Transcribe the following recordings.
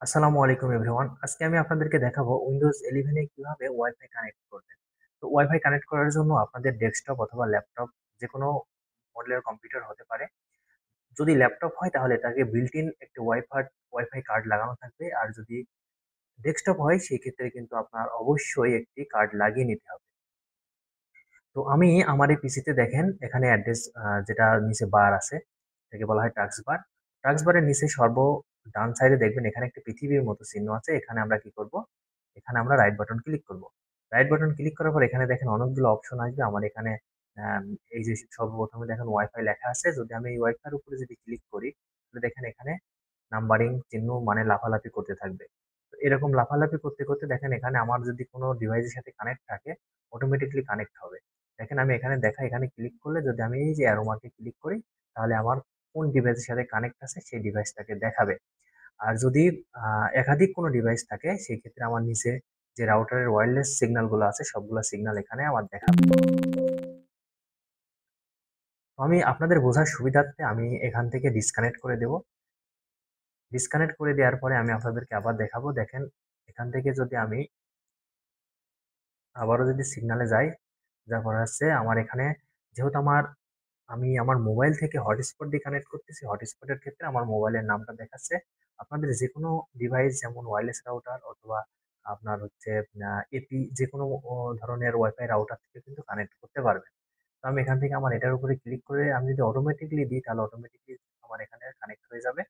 আসসালামু আলাইকুম এভরিওয়ান। আজকে আমি আপনাদেরকে দেখাবো উইন্ডোজ 11 এ কিভাবে ওয়াইফাই কানেক্ট করবেন। তো ওয়াইফাই কানেক্ট করার জন্য আপনাদের ডেস্কটপ অথবা ল্যাপটপ যেকোনো মডেলের কম্পিউটার হতে পারে। যদি ল্যাপটপ হয় তাহলে তাকে বিল্ট ইন একটি ওয়াইফাই কার্ড লাগানো থাকবে। আর যদি ডেস্কটপ হয় সেক্ষেত্রে কিন্তু আপনার অবশ্যই একটি কার্ড লাগিয়ে নিতে হবে। তো আমি আমার এই পিসিতে দেখেন এখানে অ্যাড্রেস যেটা নিচে বার আছে, এটাকে বলা হয় টাস্ক বার। টাস্ক বারের নিচে ডান সাইডে দেখবেন এখানে একটা পৃথিবীর মতো চিহ্ন আছে। এখানে আমরা কি করব? এখানে আমরা রাইট বাটন ক্লিক করব। রাইট বাটন ক্লিক করার পর এখানে দেখেন অনেকগুলো অপশন আসবে। আমার এখানে আম এই যে সর্বপ্রথমে দেখেন ওয়াইফাই লেখা আছে। যদি আমি এই ওয়াইফাই এর উপরে যদি ক্লিক করি, তাহলে দেখেন এখানে নাম্বারিং চিহ্ন মানে লাফালাফি করতে থাকবে। তো এরকম লাফালাফি করতে, করতে দেখেন এখানে আমার যদি কোনো ডিভাইসের সাথে কানেক্ট থাকে, অটোমেটিক্যালি কানেক্ট হবে। দেখেন আমি এখানে এখানে ক্লিক করলে যদি আমি এই যে অ্যারো মার্কে ক্লিক করি, তাহলে আমার কোন ডিভাইসের সাথে কানেক্ট আছে সেই ডিভাইসটাকে দেখাবে। আর যদি একাধিক কোনো ডিভাইস থাকে সেক্ষেত্রে আমার নিচে যে রাউটারের ওয়্যারলেস সিগন্যাল গুলো আছে সবগুলা সিগন্যাল এখানে আমার দেখাবে। তো আমি আপনাদের বোঝার সুবিধার্থে আমি এখান থেকে ডিসকানেক্ট করে দেব। ডিসকানেক্ট করে দেওয়ার পরে আমি আপনাদেরকে আবার দেখাবো। দেখেন এখান থেকে যদি আমি আবারও যদি সিগন্যালে যাই, যার পরে হচ্ছে আমার এখানে যেহেতু আমি আমার মোবাইল থেকে হটস্পট দিয়ে কানেক্ট করতেছি। হটস্পটের ক্ষেত্রে আমার মোবাইলের নামটা দেখাচ্ছে। আপনাদের যেকোনো ডিভাইস যেমন ওয়্যারলেস রাউটার অথবা আপনার হচ্ছে এপি যেকোনো ধরনের ওয়াইফাই রাউটার থেকে কিন্তু কানেক্ট করতে পারবেন। তো আমি এখান থেকে আমার এটার উপরে ক্লিক করে আমি যদি অটোমেটিক্যালি দিই তাহলে অটোমেটিক্যালি আমার এখানে কানেক্ট হয়ে যাবে।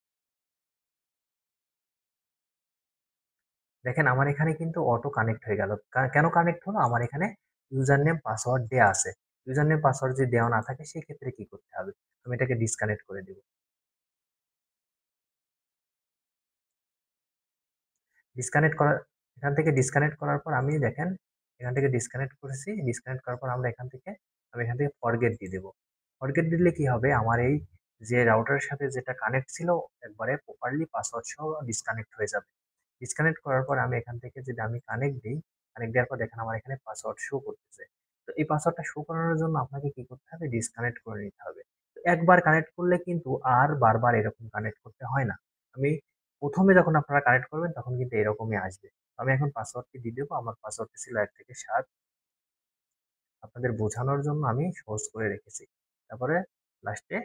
দেখেন আমার এখানে কিন্তু অটো কানেক্ট হয়ে গেল। কেন কানেক্ট হলো? আমার এখানে ইউজার নেম পাসওয়ার্ড দেয়া আছে। ইউজার নেম পাসওয়ার্ড যদি দেওয়া না থাকে সেক্ষেত্রে কি করতে হবে? আমি এটাকে ডিসকানেক্ট করে দিব। ডিসকানেক্ট করার এখান থেকে ডিসকানেক্ট করার পর আমি দেখেন এখান থেকে ডিসকানেক্ট করেছি। ডিসকানেক্ট করার পর আমি এখান থেকে ফরগেট দিয়ে দেব। ফরগেট দিলে কি হবে? আমার এই যে রাউটারের সাথে যেটা কানেক্ট ছিল একবারে প্রপারলি পাসওয়ার্ড সহ ডিসকানেক্ট হয়ে যাবে। ডিসকানেক্ট করার পর আমি এখান থেকে যদি আমি কানেক্ট দেই, কানেক্ট দেওয়ার পর দেখেন আমার এখানে পাসওয়ার্ড শো করতেছে। তো এই পাসওয়ার্ডটা শো করানোর জন্য আপনাকে কি করতে হবে? ডিসকানেক্ট করে নিতে হবে। তো একবার কানেক্ট করলে কিন্তু আর বারবার এরকম কানেক্ট করতে হয় না। আমি ১ম এ যখন আপনারা কানেক্ট করবেন তখন কিন্তু এরকমই আসবে। তো আমি এখন পাসওয়ার্ডটি দিয়ে দেব। আমার পাসওয়ার্ডটি ছিল ১ থেকে ৭। আপনাদের বোঝানোর জন্য আমি সহজ করে রেখেছি। তারপরে লাস্টে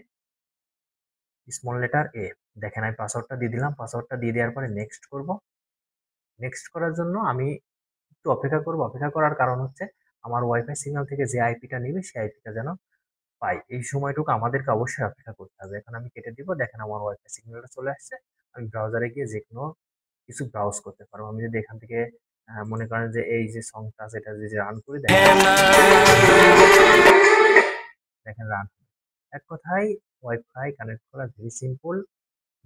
স্মল লেটার এ। দেখেন আমি পাসওয়ার্ডটা দিয়ে দিলাম। পাসওয়ার্ডটা দিয়ে দেওয়ার পরে নেক্সট করব। নেক্সট করার জন্য আমি একটু অপেক্ষা করব। অপেক্ষা করার কারণ হচ্ছে আমার ওয়াইফাই সিগন্যাল থেকে যে আইপিটা নিবে সেই আইপিটা যেন পাই। এই সময়টুকু আমাদেরকে অবশ্যই অপেক্ষা করতে হবে। এখন আমি কেটে দিব। দেখেন আমার ওয়াইফাই সিগন্যালটা চলে আসছে। আমি ব্রাউজারে গিয়ে যেকোনো কিছু ব্রাউজ করতে পারবো। আমি যদি এখান থেকে মনে করেন যে এই যে সংটা আছে এটা যদি রান করি দেখেন রান। এক কথায় ওয়াইফাই কানেক্ট করা ভেরি সিম্পল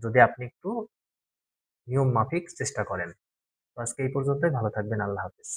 যদি আপনি একটু নিয়ম মাফিক চেষ্টা করেন। তো আজকে এই পর্যন্তই। ভালো থাকবেন। আল্লাহ হাফেজ।